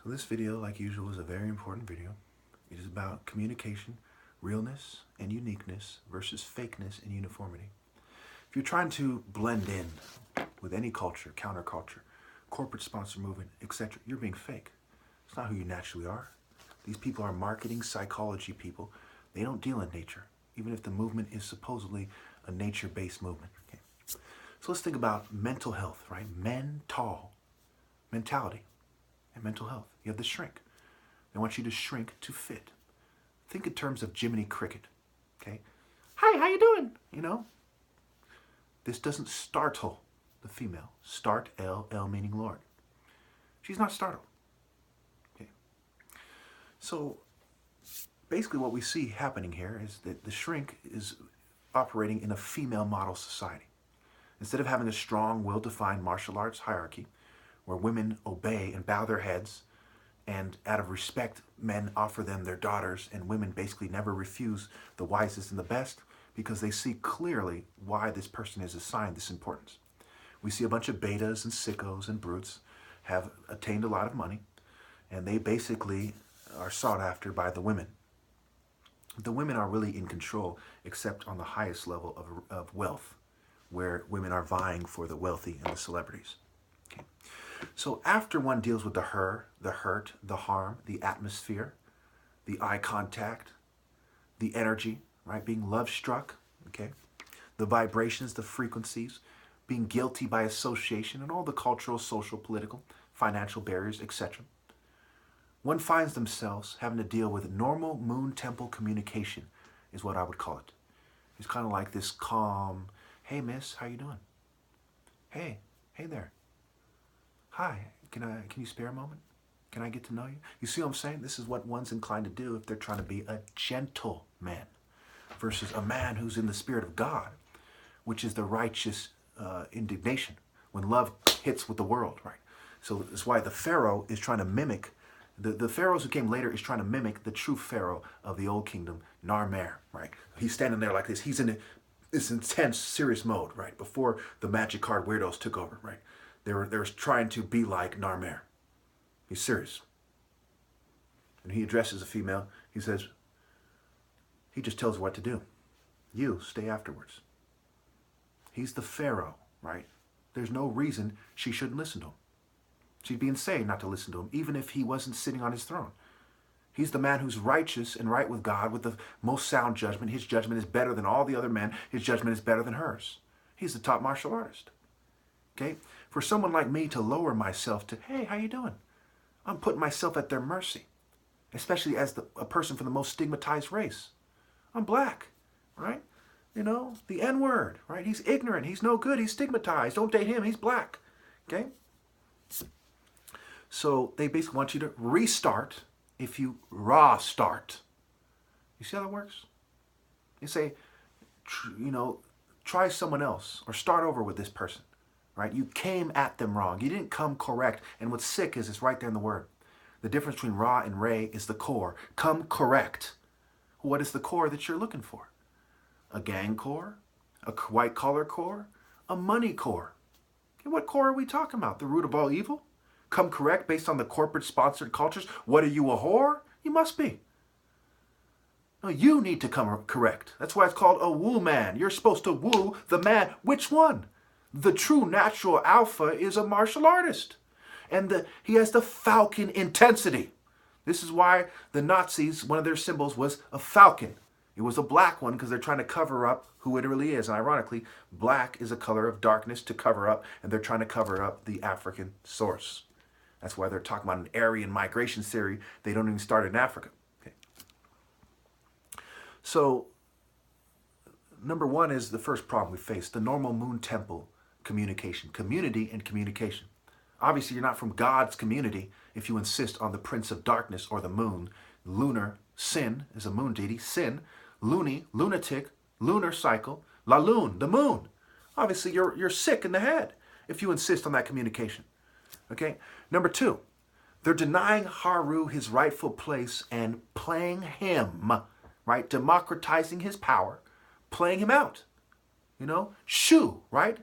So this video, like usual, is a very important video. It is about communication, realness, and uniqueness versus fakeness and uniformity. If you're trying to blend in with any culture, counterculture, corporate sponsor movement, etc., you're being fake. It's not who you naturally are. These people are marketing psychology people. They don't deal in nature, even if the movement is supposedly a nature-based movement. Okay. So let's think about mental health, right? Mentality, and mental health. You have the shrink. They want you to shrink to fit. Think in terms of Jiminy Cricket. Okay. Hi, how you doing? You know, this doesn't startle the female. Start, L meaning Lord. She's not startled. Okay. So basically what we see happening here is that the shrink is operating in a female model society. Instead of having a strong, well-defined martial arts hierarchy where women obey and bow their heads, and out of respect, men offer them their daughters, and women basically never refuse the wisest and the best because they see clearly why this person is assigned this importance. We see a bunch of betas and sickos and brutes have attained a lot of money, and they basically are sought after by the women. The women are really in control, except on the highest level of wealth, where women are vying for the wealthy and the celebrities. Okay. So after one deals with the her, the hurt, the harm, the atmosphere, the eye contact, the energy, right, being love struck, okay, the vibrations, the frequencies, being guilty by association, and all the cultural, social, political, financial barriers, etc. One finds themselves having to deal with normal moon temple communication, is what I would call it. It's kind of like this calm, hey miss, how you doing? Hey there. Hi, can you spare a moment? Can I get to know you? You see what I'm saying? This is what one's inclined to do if they're trying to be a gentleman versus a man who's in the spirit of God, which is the righteous indignation when love hits with the world, right? So that's why the Pharaoh is trying to mimic, the pharaohs who came later is trying to mimic the true Pharaoh of the old kingdom, Narmer, right? He's standing there like this. He's in this intense, serious mode, right? Before the magic card weirdos took over, right? They were trying to be like Narmer. He's serious. And he addresses a female. He says, he just tells her what to do. You stay afterwards. He's the Pharaoh, right? There's no reason she shouldn't listen to him. She'd be insane not to listen to him, even if he wasn't sitting on his throne. He's the man who's righteous and right with God with the most sound judgment. His judgment is better than all the other men. His judgment is better than hers. He's the top martial artist. Okay? For someone like me to lower myself to, hey, how you doing? I'm putting myself at their mercy, especially as a person from the most stigmatized race. I'm black, right? You know, the N-word, right? He's ignorant. He's no good. He's stigmatized. Don't date him. He's black. Okay? So they basically want you to restart if you raw start. You see how that works? You say, try someone else or start over with this person, right? You came at them wrong. You didn't come correct. And what's sick is it's right there in the word. The difference between raw and ray is the core. Come correct. What is the core that you're looking for? A gang core? A white collar core? A money core? Okay, what core are we talking about? The root of all evil? Come correct based on the corporate sponsored cultures? What are you, a whore? You must be. No, you need to come correct. That's why it's called a woo man. You're supposed to woo the man. Which one? The true natural alpha is a martial artist. And he has the falcon intensity. This is why the Nazis, one of their symbols was a falcon. It was a black one because they're trying to cover up who it really is. And ironically, black is a color of darkness to cover up, and they're trying to cover up the African source. That's why they're talking about an Aryan migration theory. They don't even start in Africa. Okay. So, number one is the first problem we face, the normal moon temple communication, community and communication. Obviously, you're not from God's community if you insist on the prince of darkness or the moon. Lunar, sin is a moon deity, sin, loony, lunatic, lunar cycle, la lune, the moon. Obviously, you're sick in the head if you insist on that communication. Okay? Number two, they're denying Haru his rightful place and playing him, right? Democratizing his power, playing him out. Shu, right?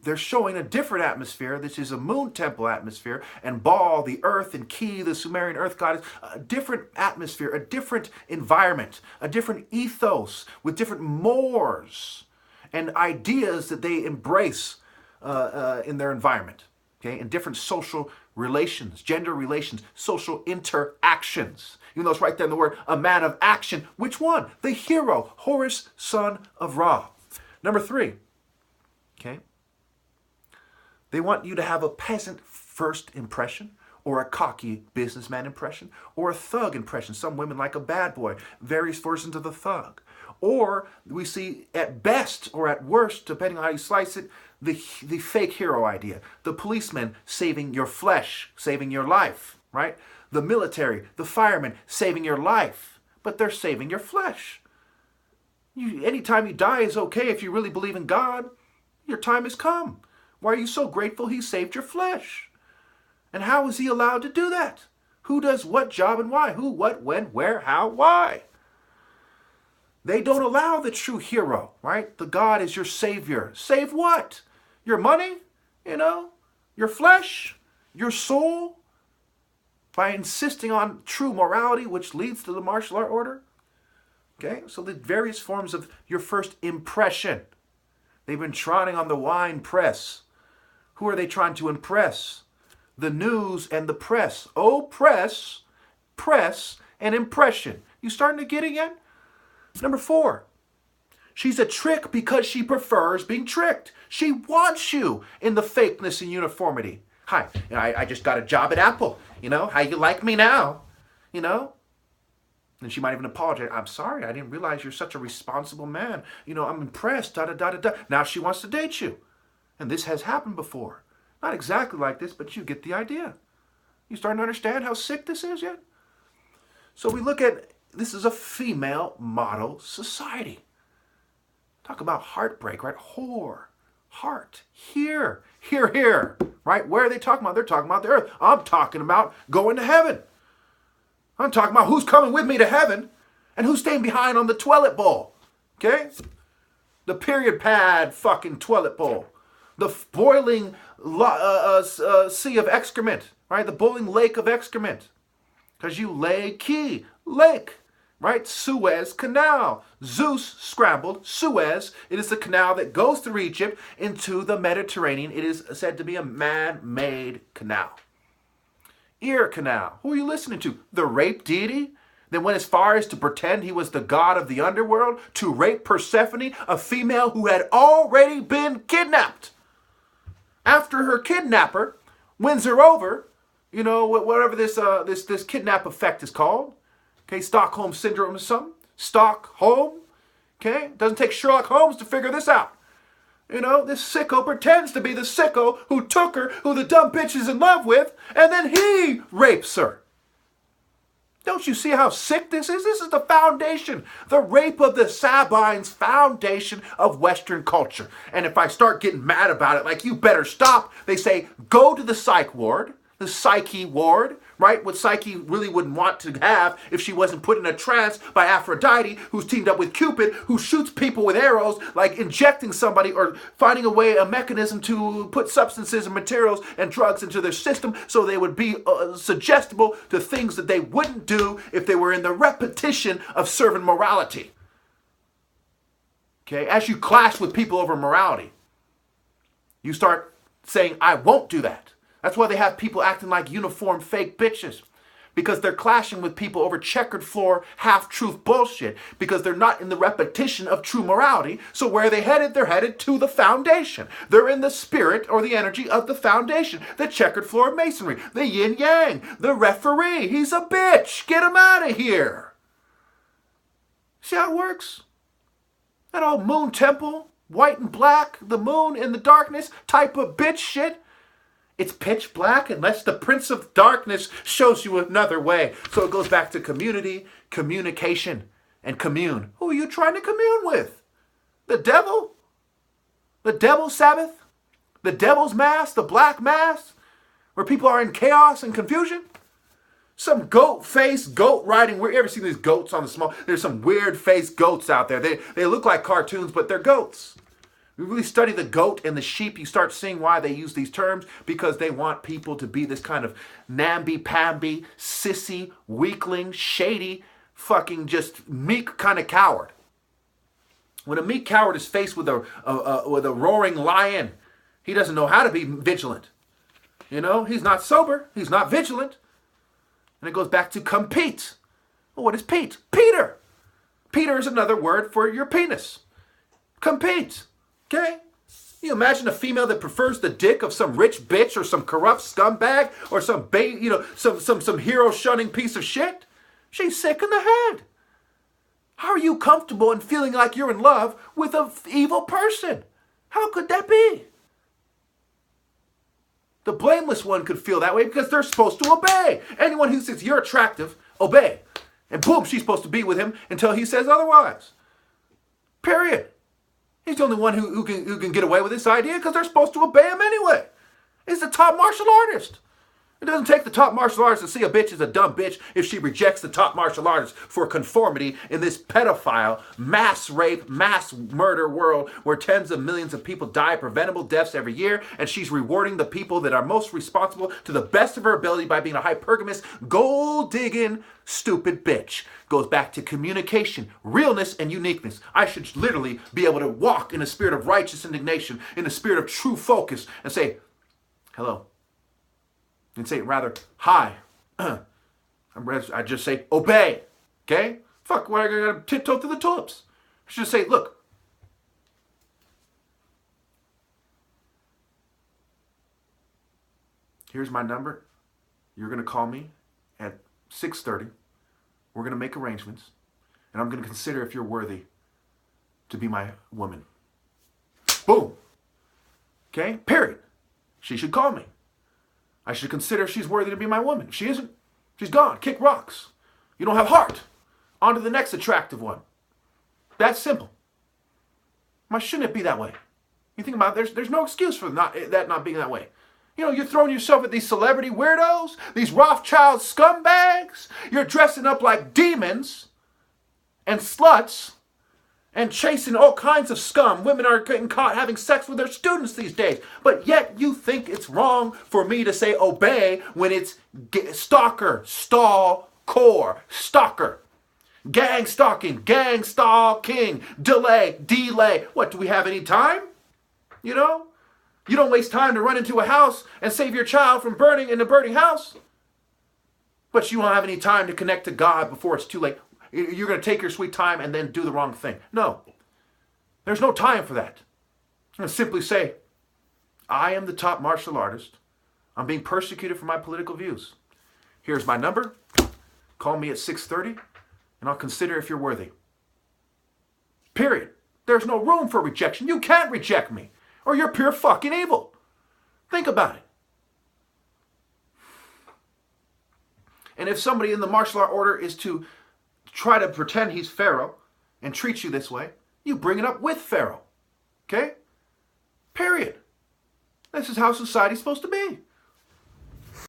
They're showing a different atmosphere. This is a moon temple atmosphere. And Baal, the earth, and Ki, the Sumerian earth goddess, a different atmosphere, a different environment, a different ethos with different mores and ideas that they embrace in their environment. Okay, and different social relations, gender relations, social interactions. Even though it's right there in the word, a man of action. Which one? The hero, Horus, son of Ra. Number 3, okay? They want you to have a peasant first impression, or a cocky businessman impression, or a thug impression. Some women like a bad boy, various versions of the thug. Or we see at best or at worst, depending on how you slice it, the fake hero idea. The policeman saving your flesh, saving your life, right? The military, the firemen saving your life, but they're saving your flesh. Anytime you die is okay if you really believe in God. Your time has come. Why are you so grateful he saved your flesh? And how is he allowed to do that? Who does what job and why? Who, what, when, where, how, why? They don't allow the true hero, right? The God is your savior. Save what? Your money? Your flesh? Your soul? By insisting on true morality, which leads to the martial art order? Okay, so the various forms of your first impression. They've been trotting on the wine press. Who are they trying to impress? The news and the press. Oh, press, and impression. You starting to get it yet? Number 4, she's a trick because she prefers being tricked. She wants you in the fakeness and uniformity. Hi, I just got a job at Apple. How you like me now? And she might even apologize. I'm sorry, I didn't realize you're such a responsible man. I'm impressed, da-da-da-da-da. Now she wants to date you. And this has happened before. Not exactly like this, but you get the idea. You starting to understand how sick this is yet? So we look at, this is a female model society. Talk about heartbreak, right? Whore, heart, here, right? Where are they talking about? They're talking about the earth. I'm talking about going to heaven. I'm talking about who's coming with me to heaven and who's staying behind on the toilet bowl. Okay? The period pad fucking toilet bowl. The boiling sea of excrement, right? The boiling lake of excrement. Because you lay key, lake, right? Suez Canal. Zeus scrambled Suez. It is the canal that goes through Egypt into the Mediterranean. It is said to be a man-made canal. Ear Canal. Who are you listening to? The rape deity that went as far as to pretend he was the god of the underworld to rape Persephone, a female who had already been kidnapped. After her kidnapper wins her over, whatever this kidnap effect is called. Okay, Stockholm Syndrome or something. Stockholm. Okay, doesn't take Sherlock Holmes to figure this out. This sicko pretends to be the sicko who took her, who the dumb bitch is in love with, and then he rapes her. Don't you see how sick this is? This is the foundation, the rape of the Sabines foundation of Western culture. And if I start getting mad about it, like, you better stop, they say, go to the psych ward, the psyche ward, right? What Psyche really wouldn't want to have if she wasn't put in a trance by Aphrodite, who's teamed up with Cupid, who shoots people with arrows, like injecting somebody or finding a mechanism to put substances and materials and drugs into their system so they would be suggestible to things that they wouldn't do if they were in the repetition of servant morality. Okay, as you clash with people over morality, you start saying, I won't do that. That's why they have people acting like uniform fake bitches. Because they're clashing with people over checkered floor, half-truth bullshit. Because they're not in the repetition of true morality. So where are they headed? They're headed to the foundation. They're in the spirit or the energy of the foundation. The checkered floor masonry. The yin-yang. The referee. He's a bitch. Get him out of here. See how it works? That old moon temple, white and black, the moon in the darkness type of bitch shit. It's pitch black unless the Prince of Darkness shows you another way. So it goes back to community, communication, and commune. Who are you trying to commune with? The devil? The devil's Sabbath? The devil's mass? The black mass? Where people are in chaos and confusion? Some goat-faced goat riding. You ever seen these goats on the small? There's some weird-faced goats out there. They look like cartoons, but they're goats. You really study the goat and the sheep, you start seeing why they use these terms, because they want people to be this kind of namby-pamby, sissy, weakling, shady, fucking just meek kind of coward. When a meek coward is faced with a roaring lion, he doesn't know how to be vigilant. You know, he's not sober, he's not vigilant. And it goes back to compete. Well, what is Pete? Peter. Peter is another word for your penis. Compete. Okay? You imagine a female that prefers the dick of some rich bitch or some corrupt scumbag or some hero shunning piece of shit? She's sick in the head. How are you comfortable in feeling like you're in love with an evil person? How could that be? The blameless one could feel that way because they're supposed to obey. Anyone who says you're attractive, obey. And boom, she's supposed to be with him until he says otherwise. Period. He's the only one who can get away with this idea because they're supposed to obey him anyway. He's the top martial artist. It doesn't take the top martial artist to see a bitch is a dumb bitch if she rejects the top martial artist for conformity in this pedophile, mass rape, mass murder world where tens of millions of people die preventable deaths every year, and she's rewarding the people that are most responsible to the best of her ability by being a hypergamous, gold-digging, stupid bitch. Goes back to communication, realness, and uniqueness. I should literally be able to walk in a spirit of righteous indignation, in a spirit of true focus, and say, hello. And say rather, hi. I just say, obey. Okay? Fuck, why I gotta tiptoe through the tulips? I should just say, look. Here's my number. You're gonna call me at 6:30. We're gonna make arrangements. And I'm gonna consider if you're worthy to be my woman. Boom. Okay? Period. She should call me. I should consider if she's worthy to be my woman. If she isn't, she's gone. Kick rocks. You don't have heart. On to the next attractive one. That's simple. Why shouldn't it be that way? You think about it, there's no excuse for that not being that way. You know, you're throwing yourself at these celebrity weirdos, these Rothschild scumbags. You're dressing up like demons and sluts and chasing all kinds of scum. Women are getting caught having sex with their students these days. But yet you think it's wrong for me to say obey when it's stalker, core, stalker. Gang stalking, gang stalking, delay. What, do we have any time? You know? You don't waste time to run into a house and save your child from burning in a burning house. But you don't have any time to connect to God before it's too late. You're going to take your sweet time and then do the wrong thing. No. There's no time for that. I'm going to simply say, I am the top martial artist. I'm being persecuted for my political views. Here's my number. Call me at 6:30 and I'll consider if you're worthy. Period. There's no room for rejection. You can't reject me or you're pure fucking evil. Think about it. And if somebody in the martial art order is to try to pretend he's Pharaoh and treat you this way, you bring it up with Pharaoh. Okay? Period. This is how society's supposed to be.